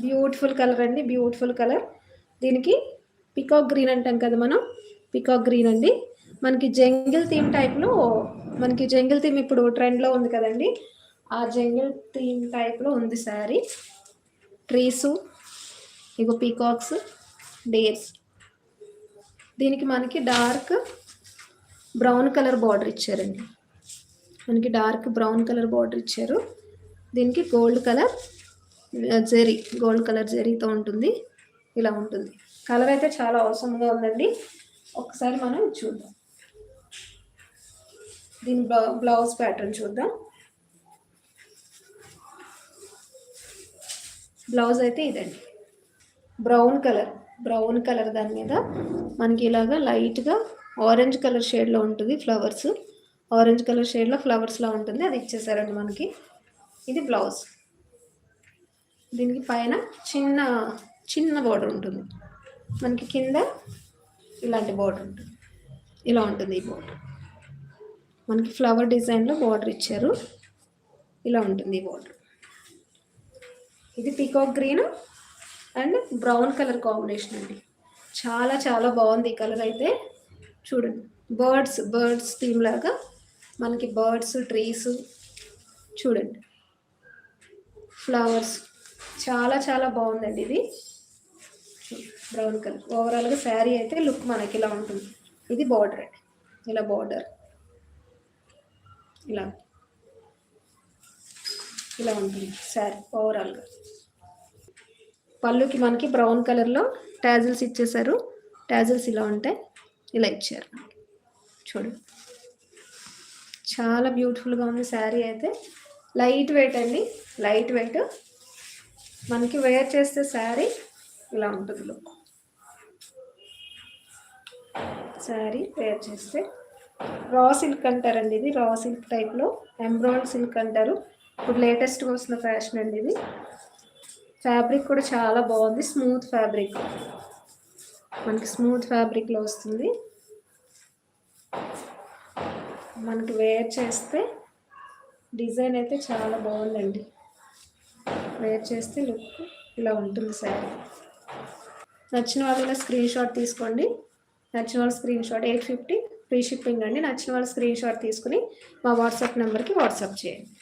Beautiful colour అండి, beautiful colour. దీనికి peacock green అంటాం కదా మనం, పికాక్ గ్రీన్ అండి. మనకి జంగిల్ థీమ్ టైప్లో, మనకి జంగిల్ థీమ్ ఇప్పుడు ట్రెండ్లో ఉంది కదండి, ఆ జంగిల్ థీమ్ టైప్లో ఉంది శారీ. ట్రీసు, ఇగో పీకాక్స్, డేర్స్. దీనికి మనకి డార్క్ బ్రౌన్ కలర్ బార్డర్ ఇచ్చారండి, మనకి డార్క్ బ్రౌన్ కలర్ బార్డర్ ఇచ్చారు. దీనికి gold colour zari, gold colour జెరీతో ఉంటుంది. ఇలా ఉంటుంది. కలర్ అయితే చాలా అవసరంగా ఉందండి. ఒకసారి మనం చూద్దాం, దీని బ్లౌజ్ ప్యాటర్న్ చూద్దాం. బ్లౌజ్ అయితే ఇదండి, బ్రౌన్ కలర్ దాని మీద మనకి ఇలాగా లైట్గా ఆరెంజ్ కలర్ షేడ్లో ఉంటుంది. ఫ్లవర్స్ ఆరెంజ్ కలర్ షేడ్లో ఫ్లవర్స్లా ఉంటుంది, అది ఇచ్చేసారండి మనకి. ఇది బ్లౌజ్. దీనికి పైన చిన్న చిన్న బార్డర్ ఉంటుంది, మనకి కింద ఇలాంటి బార్డర్ ఉంటుంది. ఇలా ఉంటుంది ఈ బార్డర్, మనకి ఫ్లవర్ డిజైన్లో బార్డర్ ఇచ్చారు. ఇలా ఉంటుంది ఈ బార్డర్. ఇది peacock green and brown colour combination అండి. చాలా చాలా బాగుంది ఈ కలర్ అయితే. చూడండి, బర్డ్స్ థీమ్ లాగా మనకి బర్డ్స్, ట్రీస్, చూడండి ఫ్లవర్స్, చాలా చాలా బాగుందండి ఇది. బ్రౌన్ కలర్ ఓవరాల్గా శారీ అయితే లుక్ మనకి ఇలా ఉంటుంది. ఇది బార్డర్ అండి, ఇలా బార్డర్ ఇలా ఉంటుంది శారీ ఓవరాల్గా. పళ్ళుకి మనకి బ్రౌన్ కలర్లో టాజిల్స్ ఇచ్చేసారు. టాజిల్స్ ఇలా ఉంటాయి, ఇలా ఇచ్చారు. చూడండి, చాలా బ్యూటిఫుల్గా ఉంది శారీ అయితే. లైట్ వెయిట్ అండి, లైట్ వెయిట్. మనకి వేర్ చేస్తే శారీ ఇలా ఉంటుంది లుక్. శారీ వేర్ చేస్తే రా సిల్క్ అంటారండి, ఇది రా సిల్క్ టైప్లో ఎంబ్రాయిడ్ సిల్క్ అంటారు. ఇప్పుడు లేటెస్ట్గా వస్తున్న ఫ్యాషన్ అండి ఇది. ఫ్యాబ్రిక్ కూడా చాలా బాగుంది, స్మూత్ ఫ్యాబ్రిక్, మనకి స్మూత్ ఫ్యాబ్రిక్లో వస్తుంది. మనకి వేర్ చేస్తే డిజైన్ అయితే చాలా బాగుందండి. వేర్ చేస్తే లుక్ ఇలా ఉంటుంది శారీ. నచ్చిన వాళ్ళు స్క్రీన్ షాట్ తీసుకోండి. నచ్చిన వాళ్ళు స్క్రీన్ షాట్ 850 ఫ్రీ షిప్పింగ్ అండి. నచ్చిన వాళ్ళు స్క్రీన్ షాట్ తీసుకుని మా వాట్సాప్ నెంబర్కి వాట్సాప్ చేయండి.